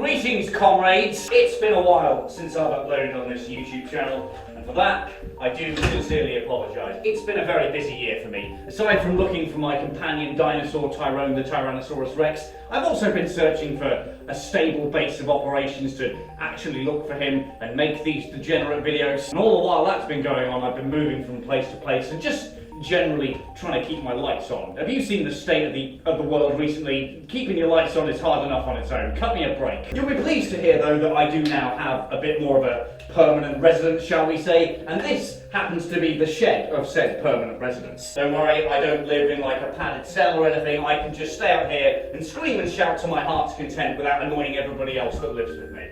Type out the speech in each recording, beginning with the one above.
Greetings, comrades! It's been a while since I've uploaded on this YouTube channel, and for that, I do sincerely apologise. It's been a very busy year for me. Aside from looking for my companion dinosaur Tyrone the Tyrannosaurus Rex, I've also been searching for a stable base of operations to actually look for him and make these degenerate videos. And all the while that's been going on, I've been moving from place to place and just generally trying to keep my lights on. Have you seen the state of the world recently? Keeping your lights on is hard enough on its own. Cut me a break. You'll be pleased to hear though that I do now have a bit more of a permanent residence, shall we say, and this happens to be the shed of said permanent residence. Don't worry, I don't live in like a padded cell or anything. I can just stay out here and scream and shout to my heart's content without annoying everybody else that lives with me.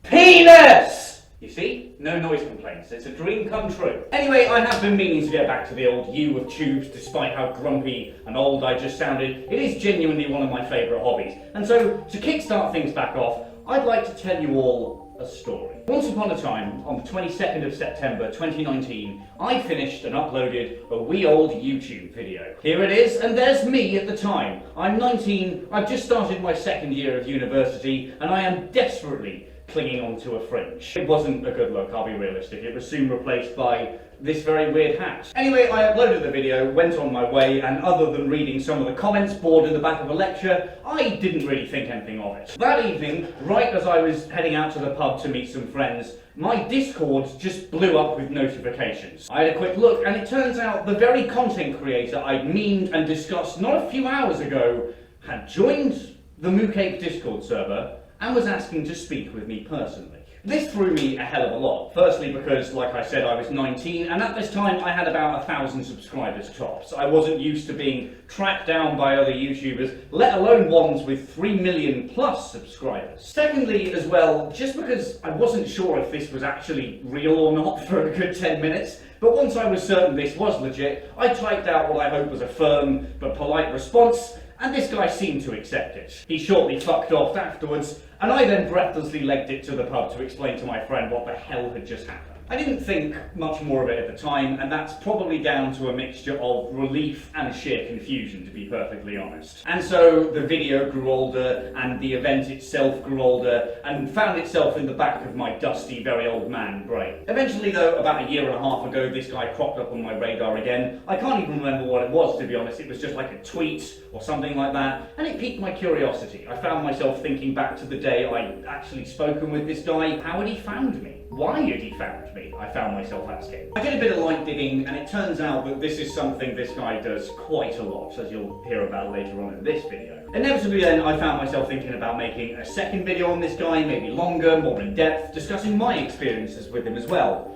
Penis! You see? No noise complaints. It's a dream come true. Anyway, I have been meaning to get back to the old you of tubes, despite how grumpy and old I just sounded. It is genuinely one of my favourite hobbies. And so, to kickstart things back off, I'd like to tell you all a story. Once upon a time, on the 22nd of September 2019, I finished and uploaded a wee old YouTube video. Here it is, and there's me at the time. I'm 19, I've just started my second year of university, and I am desperately clinging onto a fringe. It wasn't a good look, I'll be realistic. It was soon replaced by this very weird hat. Anyway, I uploaded the video, went on my way, and other than reading some of the comments board in the back of a lecture, I didn't really think anything of it. That evening, right as I was heading out to the pub to meet some friends, my Discord just blew up with notifications. I had a quick look, and it turns out the very content creator I'd memed and discussed not a few hours ago had joined the Moocake Discord server and was asking to speak with me personally. This threw me a hell of a lot. Firstly because, like I said, I was 19, and at this time I had about 1,000 subscribers tops. I wasn't used to being tracked down by other YouTubers, let alone ones with 3 million plus subscribers. Secondly, as well, just because I wasn't sure if this was actually real or not for a good 10 minutes, but once I was certain this was legit, I typed out what I hope was a firm but polite response, and this guy seemed to accept it. He shortly fucked off afterwards, and I then breathlessly legged it to the pub to explain to my friend what the hell had just happened. I didn't think much more of it at the time, and that's probably down to a mixture of relief and sheer confusion, to be perfectly honest. And so the video grew older, and the event itself grew older, and found itself in the back of my dusty, very old man brain. Eventually though, about a year and a half ago, this guy cropped up on my radar again. I can't even remember what it was, to be honest. It was just like a tweet or something like that, and it piqued my curiosity. I found myself thinking back to the day I'd actually spoken with this guy. How had he found me? Why had he found me? I found myself asking. I did a bit of light digging, and it turns out that this is something this guy does quite a lot, as you'll hear about later on in this video. Inevitably then, I found myself thinking about making a second video on this guy, maybe longer, more in depth, discussing my experiences with him as well.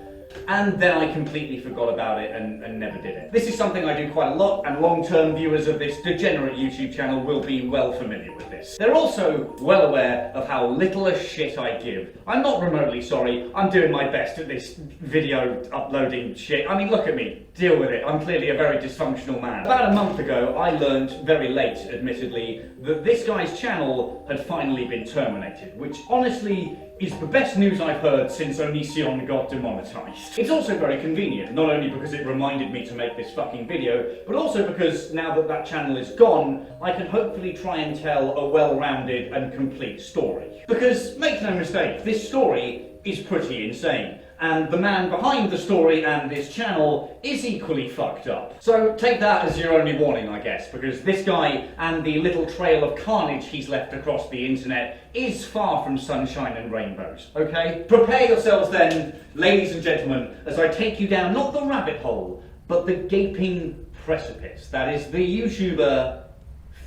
And then I completely forgot about it and never did it. This is something I do quite a lot, and long-term viewers of this degenerate YouTube channel will be well familiar with this. They're also well aware of how little a shit I give. I'm not remotely sorry, I'm doing my best at this video uploading shit. I mean, look at me, deal with it. I'm clearly a very dysfunctional man. About a month ago, I learned, very late admittedly, that this guy's channel had finally been terminated, which honestly is the best news I've heard since Onision got demonetized. It's also very convenient, not only because it reminded me to make this fucking video, but also because now that that channel is gone, I can hopefully try and tell a well-rounded and complete story. Because, make no mistake, this story is pretty insane. And the man behind the story and this channel is equally fucked up. So take that as your only warning, I guess, because this guy and the little trail of carnage he's left across the internet is far from sunshine and rainbows, okay? Prepare yourselves then, ladies and gentlemen, as I take you down not the rabbit hole, but the gaping precipice that is the YouTuber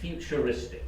Futuristichub.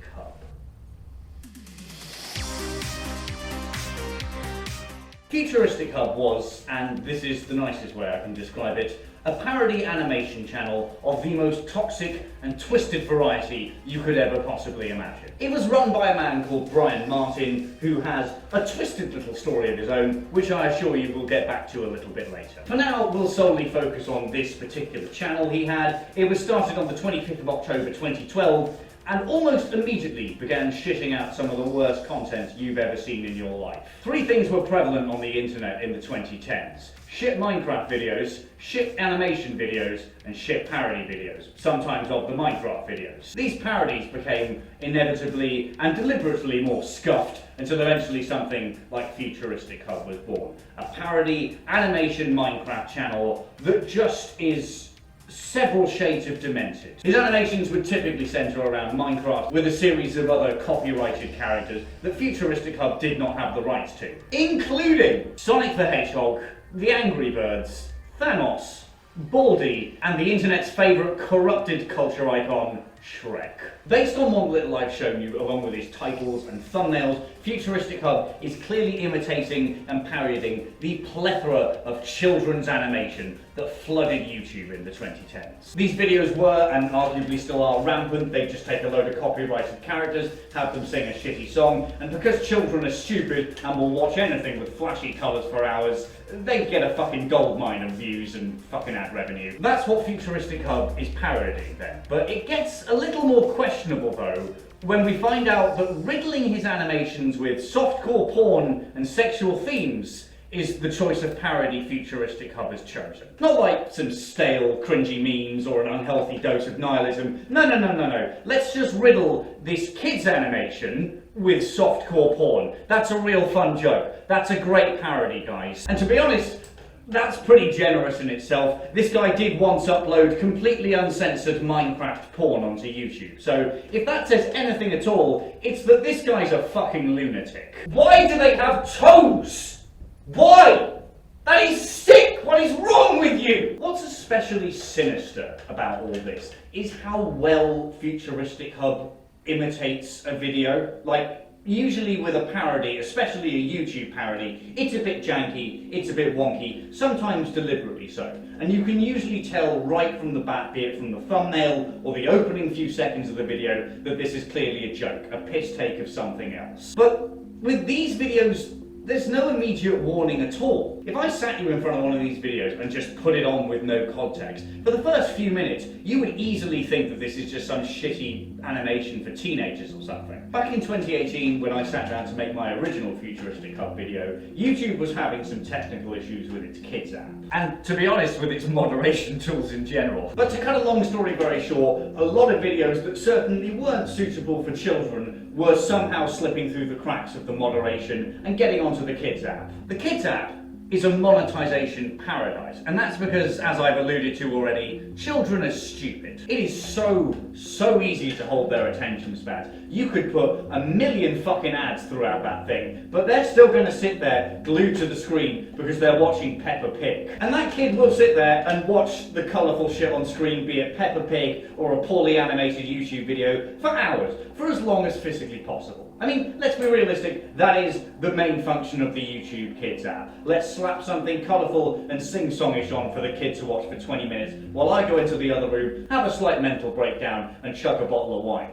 Futuristichub was, and this is the nicest way I can describe it, a parody animation channel of the most toxic and twisted variety you could ever possibly imagine. It was run by a man called Brian Martin, who has a twisted little story of his own, which I assure you we'll get back to a little bit later. For now, we'll solely focus on this particular channel he had. It was started on the 25th of October 2012, and almost immediately began shitting out some of the worst content you've ever seen in your life. Three things were prevalent on the internet in the 2010s. Shit Minecraft videos, shit animation videos, and shit parody videos, sometimes of the Minecraft videos. These parodies became inevitably and deliberately more scuffed until eventually something like Futuristichub was born. A parody animation Minecraft channel that just is several shades of demented. His animations would typically centre around Minecraft with a series of other copyrighted characters that Futuristichub did not have the rights to, including Sonic the Hedgehog, the Angry Birds, Thanos, Baldy, and the internet's favourite corrupted culture icon, Shrek. Based on one little I've shown you, along with his titles and thumbnails, Futuristichub is clearly imitating and parodying the plethora of children's animation that flooded YouTube in the 2010s. These videos were, and arguably still are, rampant. They just take a load of copyrighted characters, have them sing a shitty song, and because children are stupid and will watch anything with flashy colours for hours, they get a fucking goldmine of views and fucking ad revenue. That's what Futuristichub is parodying then. But it gets a little more questionable though when we find out that riddling his animations with softcore porn and sexual themes is the choice of parody Futuristichub has chosen. Not like some stale, cringy memes or an unhealthy dose of nihilism. No. Let's just riddle this kid's animation with softcore porn. That's a real fun joke. That's a great parody, guys. And to be honest, that's pretty generous in itself. This guy did once upload completely uncensored Minecraft porn onto YouTube. So if that says anything at all, it's that this guy's a fucking lunatic. Why do they have toes? Why? That is sick! What is wrong with you? What's especially sinister about all this is how well Futuristichub imitates a video. Like, usually with a parody, especially a YouTube parody, it's a bit janky, it's a bit wonky, sometimes deliberately so. And you can usually tell right from the bat, be it from the thumbnail or the opening few seconds of the video, that this is clearly a joke, a piss take of something else. But with these videos, there's no immediate warning at all. If I sat you in front of one of these videos and just put it on with no context, for the first few minutes, you would easily think that this is just some shitty animation for teenagers or something. Back in 2018, when I sat down to make my original Futuristichub video, YouTube was having some technical issues with its kids app. And to be honest, with its moderation tools in general. But to cut a long story very short, a lot of videos that certainly weren't suitable for children were somehow slipping through the cracks of the moderation and getting onto the kids app. The kids app is a monetization paradise, and that's because, as I've alluded to already, children are stupid. It is so easy to hold their attention spans. You could put a million fucking ads throughout that thing, but they're still going to sit there glued to the screen because they're watching Peppa Pig. And that kid will sit there and watch the colourful shit on screen, be it Peppa Pig or a poorly animated YouTube video, for hours, for as long as physically possible. I mean, let's be realistic, that is the main function of the YouTube Kids app. Let's slap something colourful and sing-songish on for the kids to watch for 20 minutes while I go into the other room, have a slight mental breakdown and chug a bottle of wine.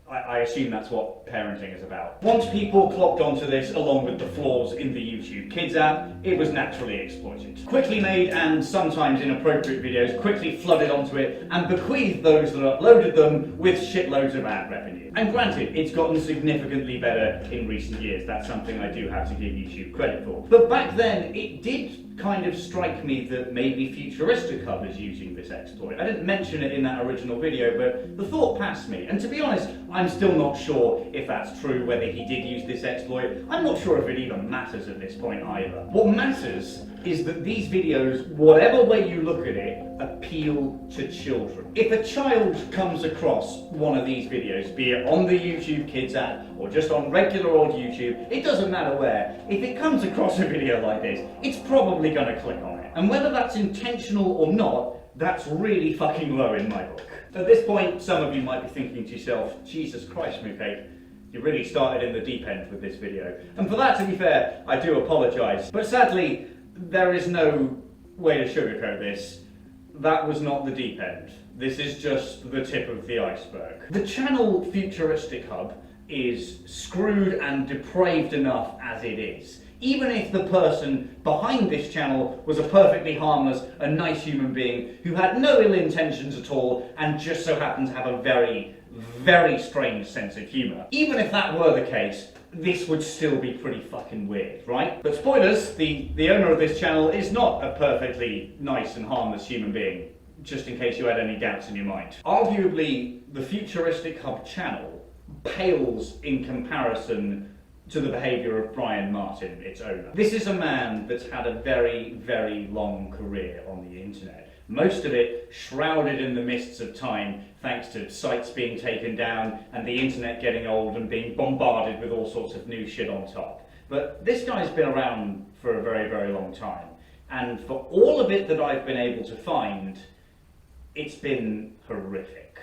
I assume that's what parenting is about. Once people clocked onto this, along with the flaws in the YouTube Kids app, it was naturally exploited. Quickly made and sometimes inappropriate videos quickly flooded onto it and bequeathed those that uploaded them with shitloads of ad revenue. And granted, it's gotten significantly better in recent years. That's something I do have to give YouTube credit for. But back then, it did kind of strike me that maybe Futuristichub is using this exploit. I didn't mention it in that original video, but the thought passed me. And to be honest, I'm still not sure if that's true, whether he did use this exploit. I'm not sure if it even matters at this point either. What matters is that these videos, whatever way you look at it, appeal to children. If a child comes across one of these videos, be it on the YouTube Kids app or just on regular old YouTube, it doesn't matter where, if it comes across a video like this, it's probably going to click on it. And whether that's intentional or not, that's really fucking low in my book. At this point, some of you might be thinking to yourself, Jesus Christ, Moocake, you really started in the deep end with this video. And for that, to be fair, I do apologise. But sadly, there is no way to sugarcoat this. That was not the deep end. This is just the tip of the iceberg. The channel Futuristichub is screwed and depraved enough as it is. Even if the person behind this channel was a perfectly harmless and nice human being who had no ill intentions at all and just so happened to have a very, very strange sense of humour. Even if that were the case, this would still be pretty fucking weird, right? But spoilers, the owner of this channel is not a perfectly nice and harmless human being, just in case you had any doubts in your mind. Arguably, the Futuristichub channel pales in comparison to the behaviour of Brian Martin, its owner. This is a man that's had a very, very long career on the internet. Most of it shrouded in the mists of time, thanks to sites being taken down and the internet getting old and being bombarded with all sorts of new shit on top. But this guy's been around for a very, very long time. And for all of it that I've been able to find, it's been horrific.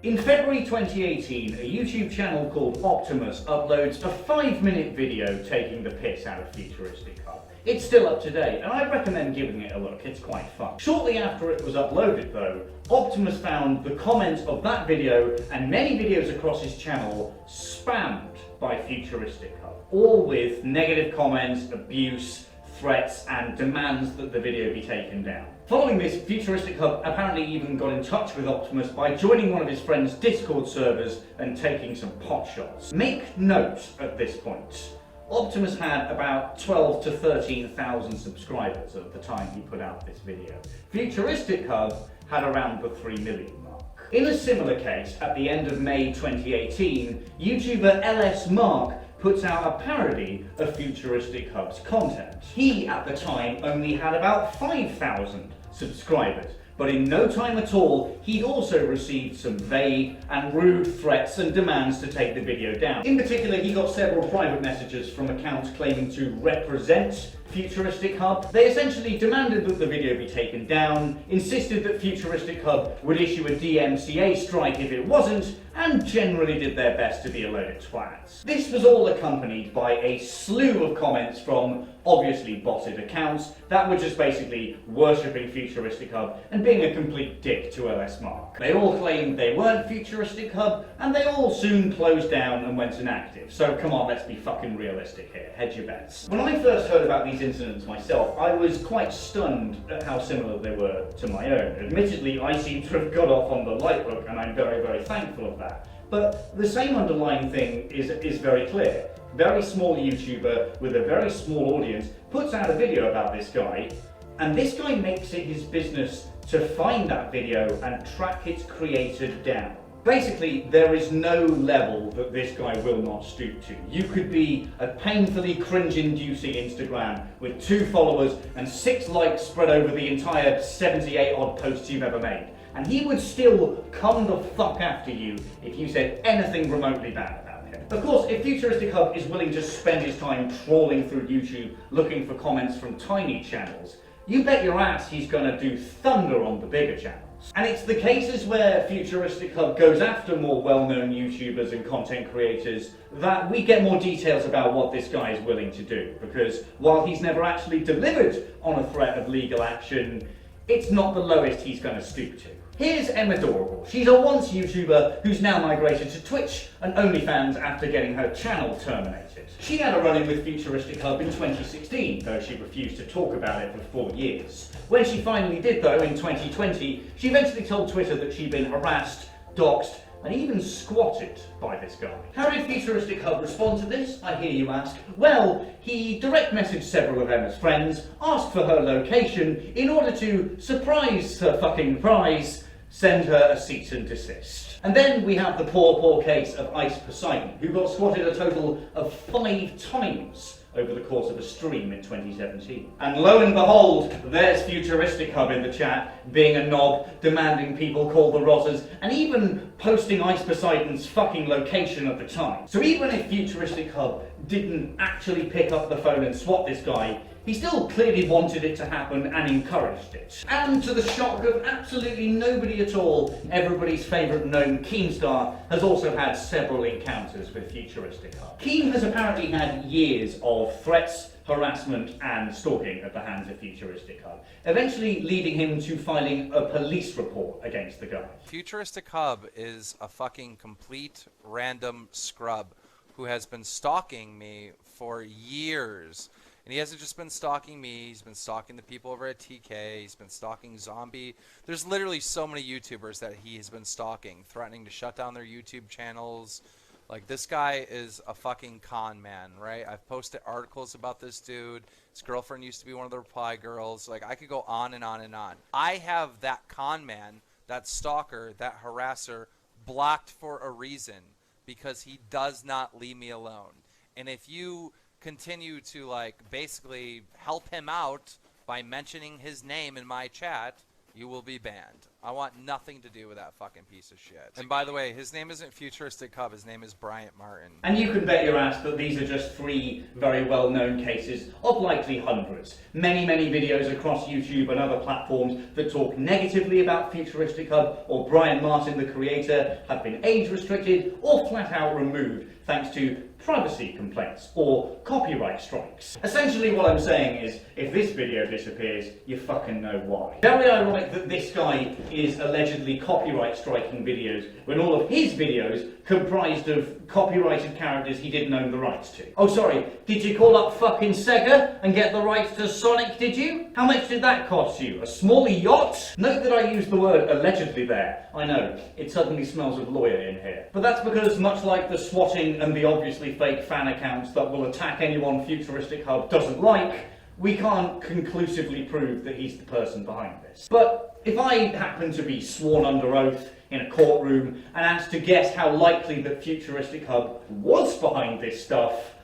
In February 2018, a YouTube channel called Optimus uploads a 5-minute video taking the piss out of Futuristichub. It's still up to date, and I recommend giving it a look, it's quite fun. Shortly after it was uploaded though, Optimus found the comments of that video and many videos across his channel spammed by Futuristichub, all with negative comments, abuse, threats and demands that the video be taken down. Following this, Futuristichub apparently even got in touch with Optimus by joining one of his friend's Discord servers and taking some pot shots. Make note at this point, Optimus had about 12 to 13,000 subscribers at the time he put out this video. Futuristichub had around the 3 million mark. In a similar case, at the end of May 2018, YouTuber LS Mark puts out a parody of Futuristichub's content. He, at the time, only had about 5,000 subscribers, but in no time at all, he'd also received some vague and rude threats and demands to take the video down. In particular, he got several private messages from accounts claiming to represent Futuristichub. They essentially demanded that the video be taken down, insisted that Futuristichub would issue a DMCA strike if it wasn't, and generally did their best to be a load of twats. This was all accompanied by a slew of comments from obviously botted accounts that were just basically worshipping Futuristichub and being a complete dick to LS Mark. They all claimed they weren't Futuristichub, and they all soon closed down and went inactive. So come on, let's be fucking realistic here. Hedge your bets. When I first heard about these incidents myself, I was quite stunned at how similar they were to my own. Admittedly, I seem to have got off on the light hook, and I'm very, very thankful of that. But the same underlying thing is very clear. Very small YouTuber with a very small audience puts out a video about this guy, and this guy makes it his business to find that video and track its creator down. Basically, there is no level that this guy will not stoop to. You could be a painfully cringe-inducing Instagram with 2 followers and 6 likes spread over the entire 78 odd posts you've ever made, and he would still come the fuck after you if you said anything remotely bad about him. Of course, if Futuristichub is willing to spend his time trawling through YouTube looking for comments from tiny channels, you bet your ass he's gonna do thunder on the bigger channels. And it's the cases where Futuristichub goes after more well-known YouTubers and content creators that we get more details about what this guy is willing to do, because while he's never actually delivered on a threat of legal action, it's not the lowest he's going to stoop to. Here's Adorable. She's a once YouTuber who's now migrated to Twitch and OnlyFans after getting her channel terminated. She had a run-in with Futuristichub in 2016, though she refused to talk about it for 4 years. When she finally did though, in 2020, she eventually told Twitter that she'd been harassed, doxed, and even squatted by this guy. How did Futuristichub respond to this, I hear you ask? Well, he direct messaged several of Emma's friends, asked for her location, in order to surprise her fucking prize, send her a cease and desist. And then we have the poor case of Ice Poseidon, who got squatted a total of 5 times over the course of a stream in 2017. And lo and behold, there's Futuristichub in the chat, being a knob, demanding people call the Rozzers, and even posting Ice Poseidon's fucking location at the time. So even if Futuristichub didn't actually pick up the phone and swat this guy, he still clearly wanted it to happen and encouraged it. And to the shock of absolutely nobody at all, everybody's favourite gnome Keemstar has also had several encounters with Futuristichub. Keem has apparently had years of threats, harassment and stalking at the hands of Futuristichub, eventually leading him to filing a police report against the guy. Futuristichub is a fucking complete random scrub who has been stalking me for years, And he hasn't just been stalking me, he's been stalking the people over at TK, he's been stalking Zombie. There's literally so many YouTubers that he has been stalking, threatening to shut down their YouTube channels. Like, this guy is a fucking con man, right? I've posted articles about this dude. His girlfriend used to be one of the reply girls. Like, I could go on and on and on. I have that con man, that stalker, that harasser blocked for a reason, because he does not leave me alone. And if you continue to, like, basically help him out by mentioning his name in my chat, you will be banned. I want nothing to do with that fucking piece of shit. And by the way, his name isn't Futuristichub, his name is Bryant Martin. And you can bet your ass that these are just 3 very well-known cases of likely hundreds. Many, many videos across YouTube and other platforms that talk negatively about Futuristichub or Bryant Martin, the creator, have been age restricted or flat out removed thanks to privacy complaints or copyright strikes. Essentially what I'm saying is, if this video disappears, you fucking know why. Very ironic that this guy is allegedly copyright striking videos when all of his videos comprised of copyrighted characters he didn't own the rights to. Oh sorry, did you call up fucking Sega and get the rights to Sonic, did you? How much did that cost you? A small yacht? Note that I used the word allegedly there. I know, it suddenly smells of lawyer in here. But that's because, much like the swatting and the obviously fake fan accounts that will attack anyone Futuristichub doesn't like, we can't conclusively prove that he's the person behind this. But if I happen to be sworn under oath in a courtroom and asked to guess how likely that Futuristichub was behind this stuff,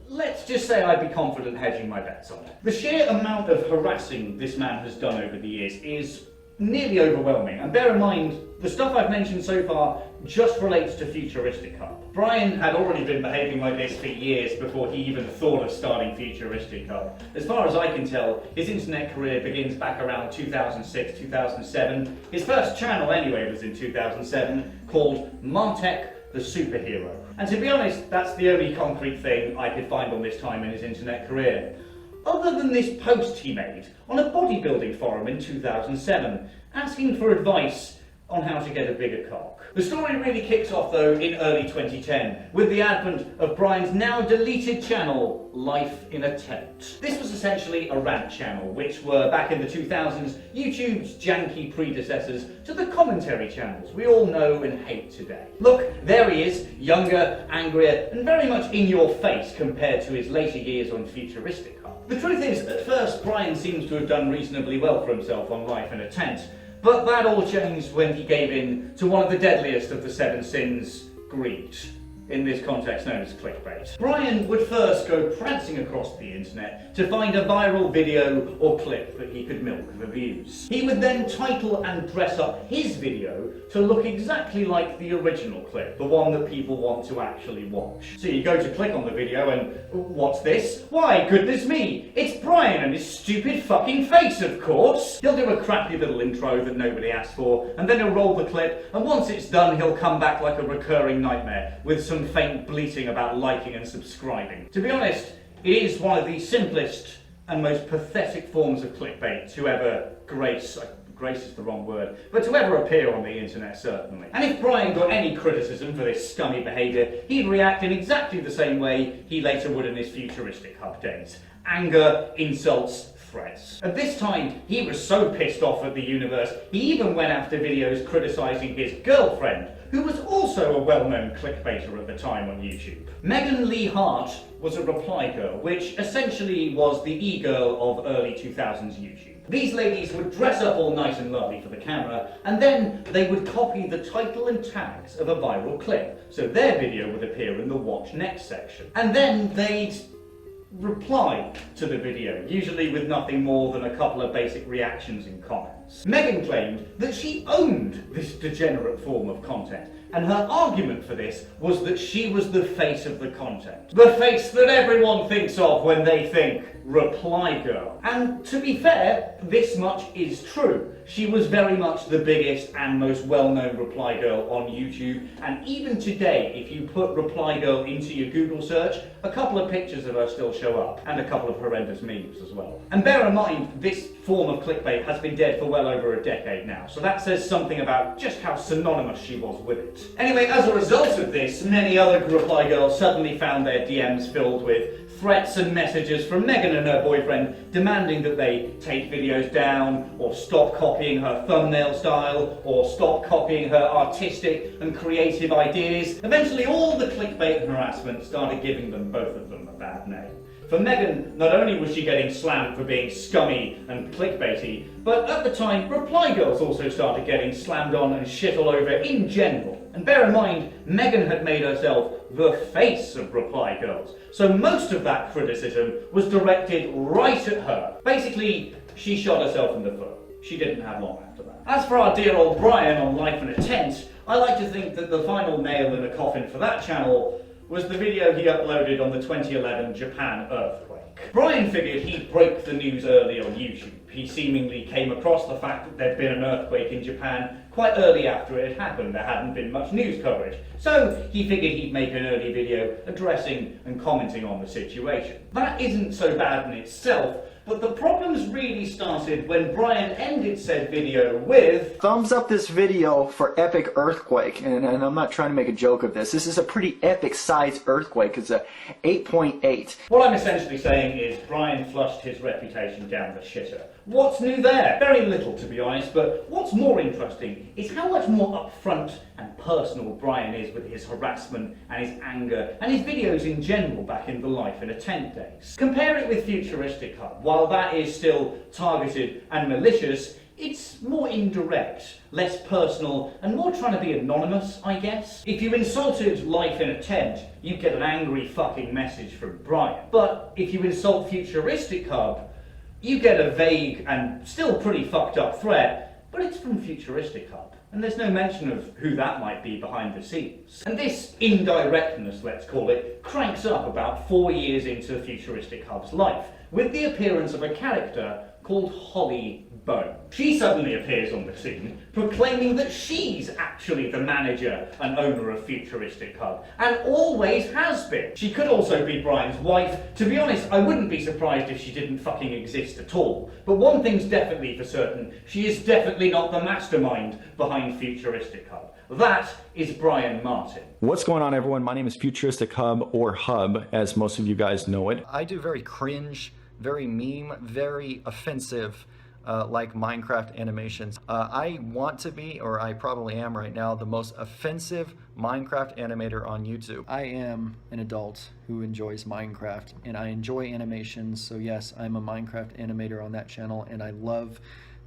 let's just say I'd be confident hedging my bets on it. The sheer amount of harassing this man has done over the years is nearly overwhelming. And bear in mind, the stuff I've mentioned so far just relates to Futuristichub. Brian had already been behaving like this for years before he even thought of starting Futuristichub. As far as I can tell, his internet career begins back around 2006, 2007. His first channel anyway was in 2007, called Moocake, the Superhero. And to be honest, that's the only concrete thing I could find on this time in his internet career. Other than this post he made on a bodybuilding forum in 2007, asking for advice on how to get a bigger cock. The story really kicks off though in early 2010, with the advent of Brian's now deleted channel, Life in a Tent. This was essentially a rant channel, which were, back in the 2000s, YouTube's janky predecessors to the commentary channels we all know and hate today. Look, there he is, younger, angrier, and very much in your face compared to his later years on Futuristichub. The truth is, at first, Brian seems to have done reasonably well for himself on Life in a Tent, but that all changed when he gave in to one of the deadliest of the 7 sins, greed. In this context known as clickbait. Brian would first go prancing across the internet to find a viral video or clip that he could milk for views. He would then title and dress up his video to look exactly like the original clip, the one that people want to actually watch. So you go to click on the video and, what's this? Why, goodness me, it's Brian and his stupid fucking face, of course. He'll do a crappy little intro that nobody asked for, and then he'll roll the clip, and once it's done he'll come back like a recurring nightmare with some faint bleating about liking and subscribing. To be honest, it is one of the simplest and most pathetic forms of clickbait to ever grace is the wrong word, but to ever appear on the internet, certainly. And if Brian got any criticism for this scummy behaviour, he'd react in exactly the same way he later would in his Futuristichub days. Anger, insults, threats. At this time, he was so pissed off at the universe, he even went after videos criticising his girlfriend, who was also a well-known clickbaiter at the time on YouTube. Megan Lee Hart was a reply girl, which essentially was the e-girl of early 2000s YouTube. These ladies would dress up all nice and lovely for the camera, and then they would copy the title and tags of a viral clip, so their video would appear in the Watch Next section. And then they'd reply to the video, usually with nothing more than a couple of basic reactions and comments. Megan claimed that she owned this degenerate form of content, and her argument for this was that she was the face of the content. The face that everyone thinks of when they think reply girl. And to be fair, this much is true. She was very much the biggest and most well-known reply girl on YouTube, and even today, if you put reply girl into your Google search, a couple of pictures of her still show up, and a couple of horrendous memes as well. And bear in mind, this form of clickbait has been dead for well well over a decade now, so that says something about just how synonymous she was with it. Anyway, as a result of this, many other reply girls suddenly found their DMs filled with threats and messages from Megan and her boyfriend demanding that they take videos down, or stop copying her thumbnail style, or stop copying her artistic and creative ideas. Eventually all the clickbait and harassment started giving them, both of them, a bad name. For Megan, not only was she getting slammed for being scummy and clickbaity, but at the time, reply girls also started getting slammed on and shit all over in general. And bear in mind, Megan had made herself the face of reply girls, so most of that criticism was directed right at her. Basically, she shot herself in the foot. She didn't have long after that. As for our dear old Brian on Life in a Tent, I like to think that the final nail in the coffin for that channel was the video he uploaded on the 2011 Japan earthquake. Brian figured he'd break the news early on YouTube. He seemingly came across the fact that there'd been an earthquake in Japan quite early after it had happened. There hadn't been much news coverage. So he figured he'd make an early video addressing and commenting on the situation. That isn't so bad in itself, but the problems really started when Brian ended said video with thumbs up this video for epic earthquake, and I'm not trying to make a joke of this. This is a pretty epic size earthquake. It's a 8.8. What I'm essentially saying is Brian flushed his reputation down the shitter. What's new there? Very little, to be honest, but what's more interesting is how much more upfront and personal Brian is with his harassment and his anger and his videos in general back in the Life in a Tent days. Compare it with Futuristichub. While that is still targeted and malicious, it's more indirect, less personal, and more trying to be anonymous, I guess. If you insulted Life in a Tent, you'd get an angry fucking message from Brian. But if you insult Futuristichub, you get a vague and still pretty fucked up threat, but it's from Futuristichub, and there's no mention of who that might be behind the scenes. And this indirectness, let's call it, cranks up about 4 years into Futuristichub's life, with the appearance of a character called Holly Bone. She suddenly appears on the scene, proclaiming that she's actually the manager and owner of Futuristichub, and always has been. She could also be Brian's wife. To be honest, I wouldn't be surprised if she didn't fucking exist at all. But one thing's definitely for certain, she is definitely not the mastermind behind Futuristichub. That is Brian Martin. What's going on, everyone? My name is Futuristichub, or Hub, as most of you guys know it. I do very cringe, very meme, very offensive, like Minecraft animations. I want to be, or I probably am right now, the most offensive Minecraft animator on YouTube. I am an adult who enjoys Minecraft, and I enjoy animations, so yes, I'm a Minecraft animator on that channel, and I love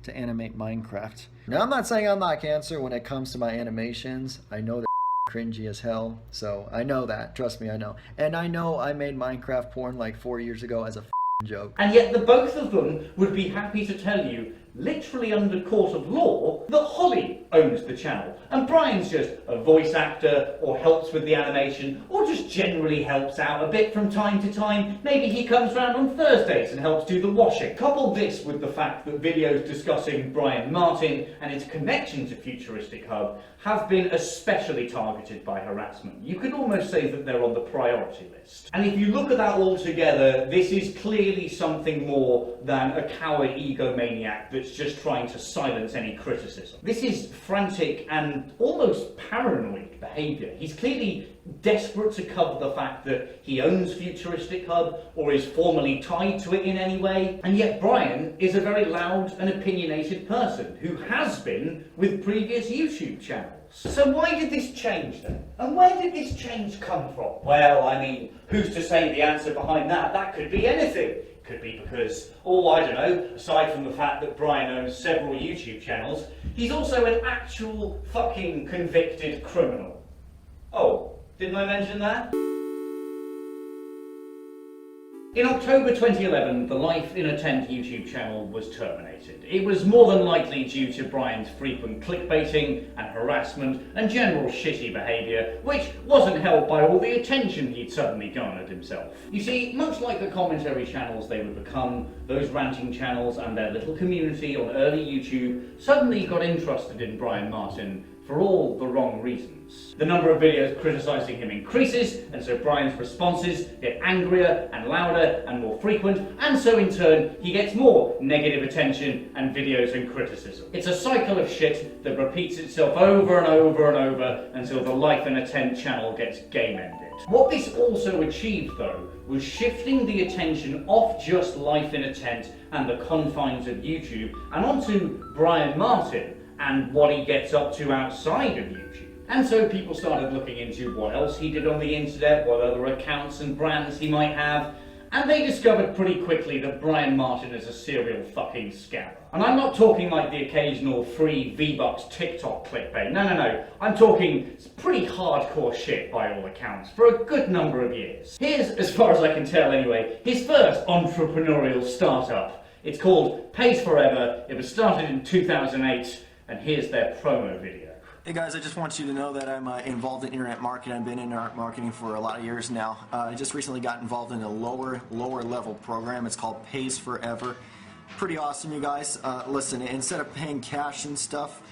to animate Minecraft. Now, I'm not saying I'm not cancer when it comes to my animations. I know they're cringy as hell, so I know that. Trust me, I know. And I know I made Minecraft porn like 4 years ago as a joke. And yet the both of them would be happy to tell you, literally under court of law, that Holly owns the channel, and Brian's just a voice actor, or helps with the animation, or just generally helps out a bit from time to time. Maybe he comes round on Thursdays and helps do the washing. Couple this with the fact that videos discussing Brian Martin and his connection to Futuristichub have been especially targeted by harassment. You could almost say that they're on the priority list. And if you look at that all together, this is clearly something more than a coward egomaniac that's just trying to silence any criticism. This is frantic and almost paranoid behaviour. He's clearly desperate to cover the fact that he owns Futuristichub or is formally tied to it in any way. And yet Brian is a very loud and opinionated person who has been with previous YouTube channels. So why did this change then? And where did this change come from? Well, I mean, who's to say the answer behind that? That could be anything. Could be because, oh, I don't know, aside from the fact that Brian owns several YouTube channels, he's also an actual fucking convicted criminal. Oh, didn't I mention that? In October 2011, the Life in a Tent YouTube channel was terminated. It was more than likely due to Brian's frequent clickbaiting and harassment and general shitty behaviour, which wasn't helped by all the attention he'd suddenly garnered himself. You see, much like the commentary channels they would become, those ranting channels and their little community on early YouTube suddenly got interested in Brian Martin for all the wrong reasons. The number of videos criticising him increases, and so Brian's responses get angrier and louder and more frequent, and so in turn he gets more negative attention and videos and criticism. It's a cycle of shit that repeats itself over and over and over until the Life in a Tent channel gets game ended. What this also achieved though was shifting the attention off just Life in a Tent and the confines of YouTube and onto Brian Martin and what he gets up to outside of YouTube. And so people started looking into what else he did on the internet, what other accounts and brands he might have, and they discovered pretty quickly that Brian Martin is a serial fucking scammer. And I'm not talking like the occasional free V-Bucks TikTok clickbait. No. I'm talking pretty hardcore shit by all accounts for a good number of years. Here's, as far as I can tell anyway, his first entrepreneurial startup. It's called Pays Forever. It was started in 2008, and here's their promo video. Hey guys, I just want you to know that I'm involved in internet marketing. I've been in internet marketing for a lot of years now. I just recently got involved in a lower level program. It's called Pays Forever. Pretty awesome, you guys. Listen, instead of paying cash and stuff,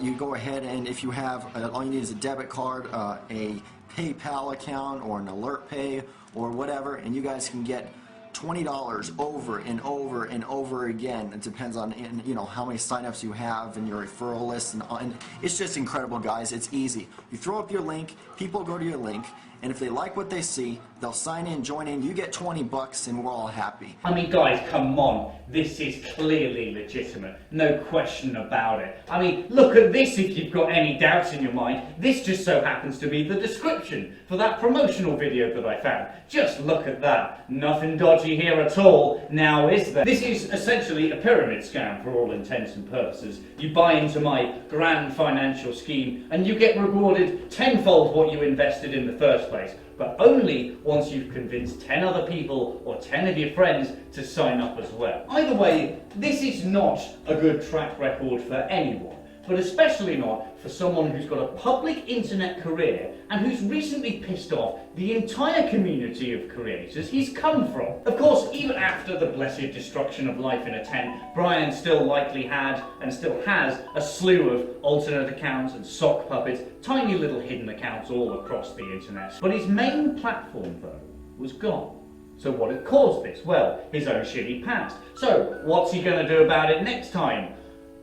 you go ahead and if you have, all you need is a debit card, a PayPal account, or an Alert Pay, or whatever, and you guys can get $20 over and over and over again. It depends on how many signups you have and your referral list, and it's just incredible, guys. It's easy. You throw up your link, people go to your link, and if they like what they see, they'll sign in, join in, you get 20 bucks, and we're all happy. I mean, guys, come on. This is clearly legitimate. No question about it. I mean, look at this if you've got any doubts in your mind. This just so happens to be the description for that promotional video that I found. Just look at that. Nothing dodgy here at all, now is there? This is essentially a pyramid scam for all intents and purposes. You buy into my grand financial scheme and you get rewarded tenfold what you invested in the first place, but only once you've convinced 10 other people or 10 of your friends to sign up as well. Either way, this is not a good track record for anyone, but especially not for someone who's got a public internet career and who's recently pissed off the entire community of creators he's come from. Of course, even after the blessed destruction of Life in a Tent, Brian still likely had and still has a slew of alternate accounts and sock puppets, tiny little hidden accounts all across the internet. But his main platform, though, was gone. So what had caused this? Well, his own shitty past. So what's he going to do about it next time?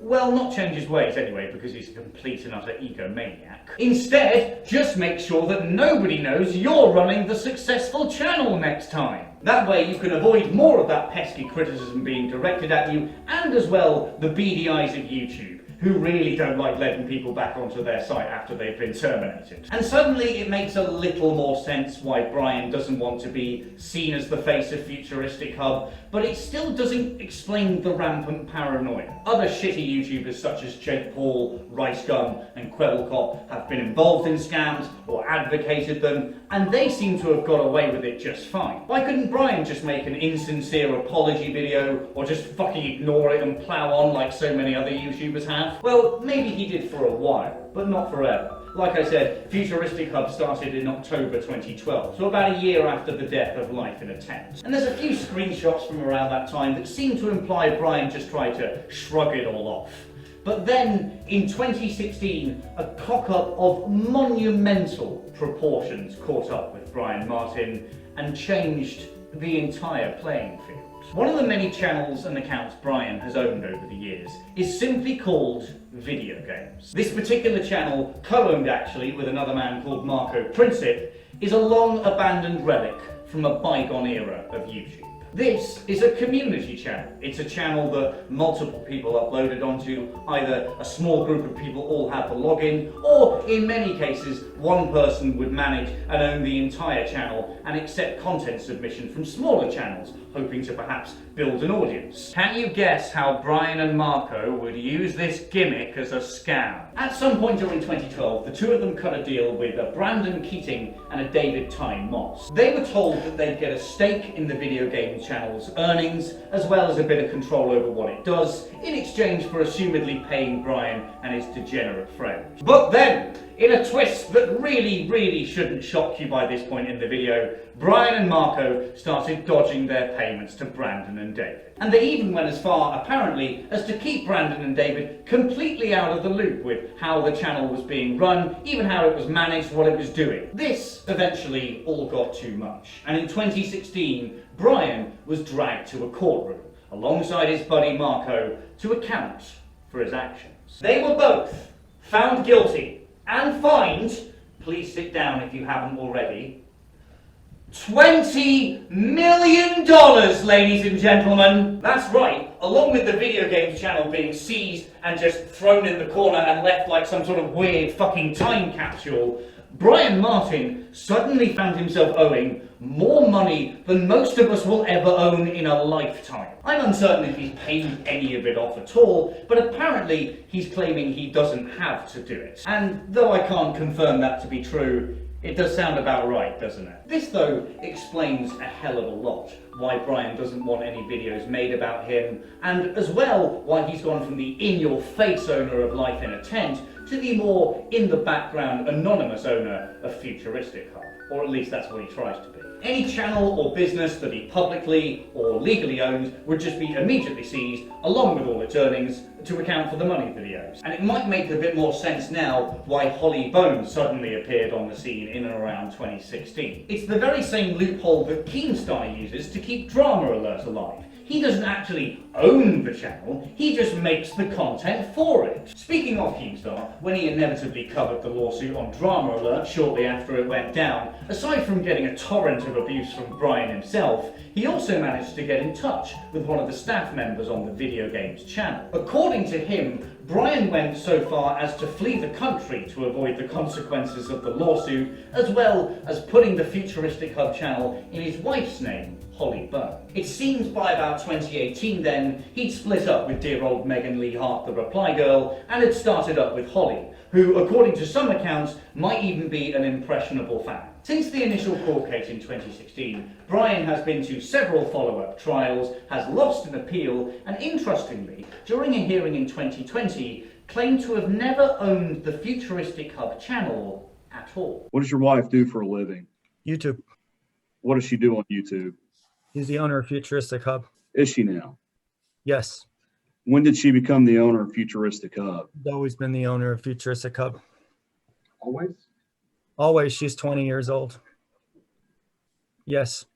Well, not change his ways anyway, because he's a complete and utter egomaniac. Instead, just make sure that nobody knows you're running the successful channel next time. That way you can avoid more of that pesky criticism being directed at you, and as well, the beady eyes of YouTube, who really don't like letting people back onto their site after they've been terminated. And suddenly it makes a little more sense why Brian doesn't want to be seen as the face of Futuristichub, but it still doesn't explain the rampant paranoia. Other shitty YouTubers such as Jake Paul, RiceGum and Quebblecop have been involved in scams or advocated them, and they seem to have got away with it just fine. Why couldn't Brian just make an insincere apology video, or just fucking ignore it and plow on like so many other YouTubers have? Well, maybe he did for a while, but not forever. Like I said, Futuristichub started in October 2012, so about a year after the death of Life in a Tent. And there's a few screenshots from around that time that seem to imply Brian just tried to shrug it all off. But then, in 2016, a cock-up of monumental proportions caught up with Brian Martin and changed the entire playing field. One of the many channels and accounts Brian has owned over the years is simply called Video Games. This particular channel, co-owned actually with another man called Moocake, is a long abandoned relic from a bygone era of YouTube. This is a community channel. It's a channel that multiple people uploaded onto. Either a small group of people all had the login, or in many cases, one person would manage and own the entire channel and accept content submission from smaller channels, hoping to perhaps build an audience. Can you guess how Brian and Marco would use this gimmick as a scam? At some point during 2012, the two of them cut a deal with a Brandon Keating and a David Tyne Moss. They were told that they'd get a stake in the video game channel's earnings, as well as a bit of control over what it does, in exchange for assumedly paying Brian and his degenerate friend. But then, in a twist that really shouldn't shock you by this point in the video, Brian and Marco started dodging their payments to Brandon and David. And they even went as far, apparently, as to keep Brandon and David completely out of the loop with how the channel was being run, even how it was managed, what it was doing. This eventually all got too much. And in 2016, Brian was dragged to a courtroom, alongside his buddy Marco, to account for his actions. They were both found guilty and fined, please sit down if you haven't already, $20 million, ladies and gentlemen. That's right, along with the video games channel being seized and just thrown in the corner and left like some sort of weird fucking time capsule, Brian Martin suddenly found himself owing more money than most of us will ever own in a lifetime. I'm uncertain if he's paid any of it off at all, but apparently he's claiming he doesn't have to do it. And though I can't confirm that to be true, it does sound about right, doesn't it? This, though, explains a hell of a lot. Why Brian doesn't want any videos made about him, and as well, why he's gone from the in-your-face owner of Life in a Tent to the more in-the-background anonymous owner of Futuristichub. Or at least that's what he tries to be. Any channel or business that he publicly or legally owns would just be immediately seized, along with all its earnings, to account for the money videos. And it might make a bit more sense now why Holly Bones suddenly appeared on the scene in and around 2016. It's the very same loophole that Keemstar uses to keep Drama Alert alive. He doesn't actually own the channel, he just makes the content for it. Speaking of Keemstar, when he inevitably covered the lawsuit on Drama Alert shortly after it went down, aside from getting a torrent of abuse from Brian himself, he also managed to get in touch with one of the staff members on the video games channel. According to him, Brian went so far as to flee the country to avoid the consequences of the lawsuit, as well as putting the Futuristichub channel in his wife's name, Holly Byrne. It seems by about 2018 then, he'd split up with dear old Megan Lee Hart, the Reply Girl, and had started up with Holly, who, according to some accounts, might even be an impressionable fan. Since the initial court case in 2016, Brian has been to several follow-up trials, has lost an appeal, and interestingly, during a hearing in 2020, claimed to have never owned the Futuristichub channel at all. What does your wife do for a living? YouTube. What does she do on YouTube? He's the owner of Futuristichub. Is she now? Yes. When did she become the owner of Futuristichub? He's always been the owner of Futuristichub. Always? Always. She's 20 years old. Yes.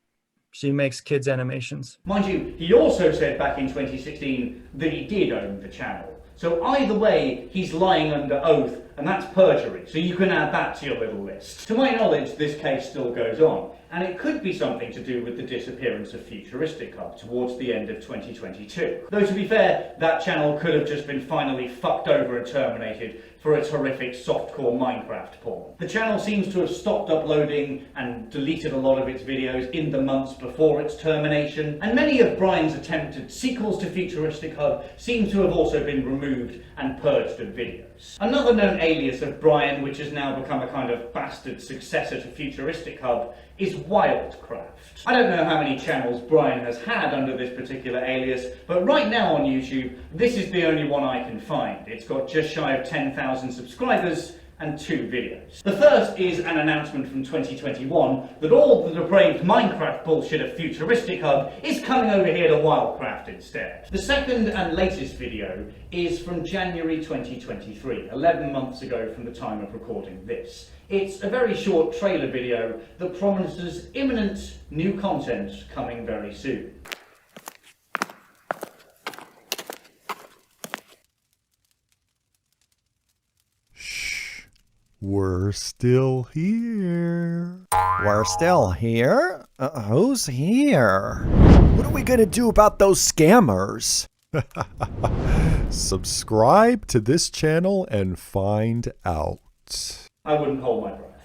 She makes kids' animations. Mind you, he also said back in 2016 that he did own the channel. So either way, he's lying under oath, and that's perjury, so you can add that to your little list. To my knowledge, this case still goes on, and it could be something to do with the disappearance of Futuristichub towards the end of 2022. Though to be fair, that channel could have just been finally fucked over and terminated for its horrific softcore Minecraft porn. The channel seems to have stopped uploading and deleted a lot of its videos in the months before its termination, and many of Brian's attempted sequels to Futuristichub seem to have also been removed and purged of videos. Another known alias of Brian, which has now become a kind of bastard successor to Futuristichub, is Wildcraft. I don't know how many channels Brian has had under this particular alias, but right now on YouTube, this is the only one I can find. It's got just shy of 10,000 subscribers and 2 videos. The first is an announcement from 2021 that all the depraved Minecraft bullshit of Futuristichub is coming over here to Wildcraft instead. The second and latest video is from January 2023, 11 months ago from the time of recording this. It's a very short trailer video that promises imminent new content coming very soon. We're still here. We're still here? Who's here? What are we gonna do about those scammers? Subscribe to this channel and find out. I wouldn't hold my breath.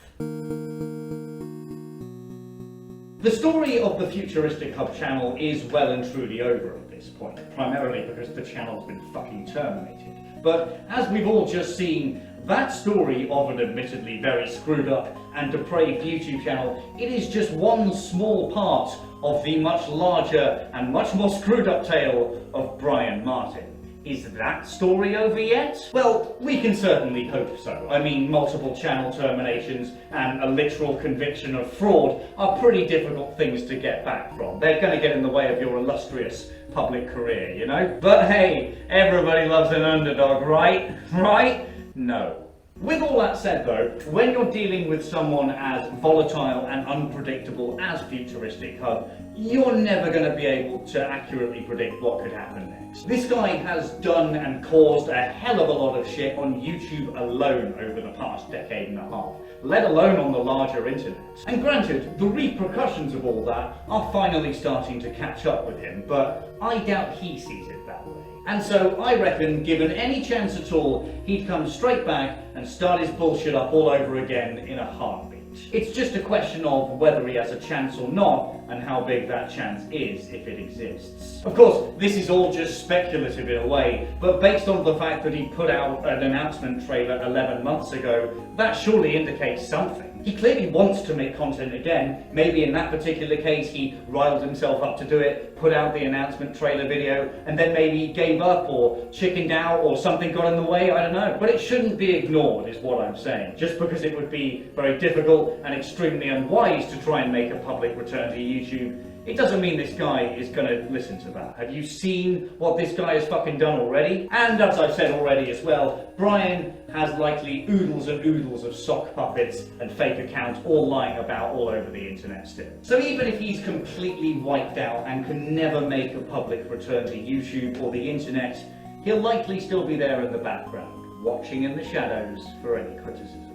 The story of the Futuristichub channel is well and truly over at this point, primarily because the channel's been fucking terminated. But as we've all just seen, that story of an admittedly very screwed up and depraved YouTube channel, it is just one small part of the much larger and much more screwed up tale of Brian Martin. Is that story over yet? Well, we can certainly hope so. I mean, multiple channel terminations and a literal conviction of fraud are pretty difficult things to get back from. They're going to get in the way of your illustrious public career, you know? But hey, everybody loves an underdog, right? Right? No. With all that said though, when you're dealing with someone as volatile and unpredictable as Futuristichub, you're never going to be able to accurately predict what could happen next. This guy has done and caused a hell of a lot of shit on YouTube alone over the past decade and a half, let alone on the larger internet. And granted, the repercussions of all that are finally starting to catch up with him, but I doubt he sees it that way. And so I reckon, given any chance at all, he'd come straight back and start his bullshit up all over again in a heartbeat. It's just a question of whether he has a chance or not, and how big that chance is, if it exists. Of course, this is all just speculative in a way, but based on the fact that he put out an announcement trailer 11 months ago, that surely indicates something. He clearly wants to make content again. Maybe in that particular case he riled himself up to do it, put out the announcement trailer video, and then maybe he gave up or chickened out or something got in the way, I don't know. But it shouldn't be ignored is what I'm saying, just because it would be very difficult and extremely unwise to try and make a public return to YouTube. It doesn't mean this guy is going to listen to that. Have you seen what this guy has fucking done already? And as I've said already as well, Brian has likely oodles and oodles of sock puppets and fake accounts all lying about all over the internet still. So even if he's completely wiped out and can never make a public return to YouTube or the internet, he'll likely still be there in the background, watching in the shadows for any criticism.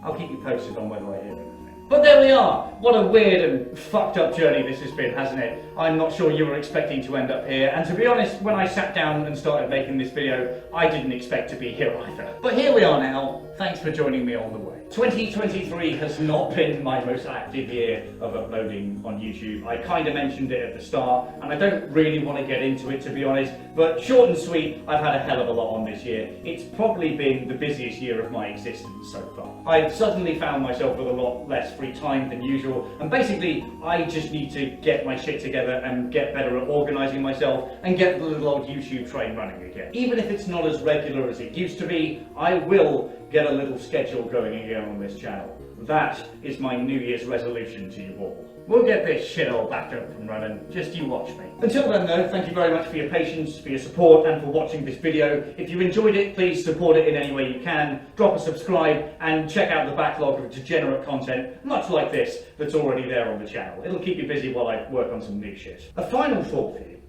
I'll keep you posted on whether I hear anything. But there we are! What a weird and fucked up journey this has been, hasn't it? I'm not sure you were expecting to end up here, and to be honest, when I sat down and started making this video, I didn't expect to be here either. But here we are now. Thanks for joining me on the way. 2023 has not been my most active year of uploading on YouTube. I kind of mentioned it at the start, and I don't really want to get into it, to be honest, but short and sweet, I've had a hell of a lot on this year. It's probably been the busiest year of my existence so far. I've suddenly found myself with a lot less free time than usual, and basically I just need to get my shit together and get better at organising myself and get the little old YouTube train running again. Even if it's not as regular as it used to be, I will get a little schedule going again on this channel. That is my New Year's resolution to you all. We'll get this shithole back up and running, just you watch me. Until then though, thank you very much for your patience, for your support and for watching this video. If you enjoyed it, please support it in any way you can. Drop a subscribe and check out the backlog of degenerate content, much like this, that's already there on the channel. It'll keep you busy while I work on some new shit. A final thought for you.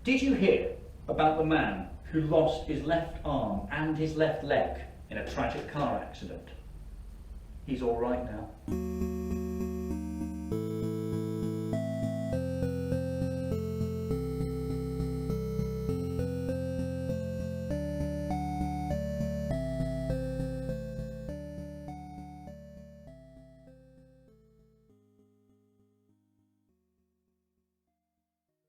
Did you hear about the man who lost his left arm and his left leg in a tragic car accident? He's all right now.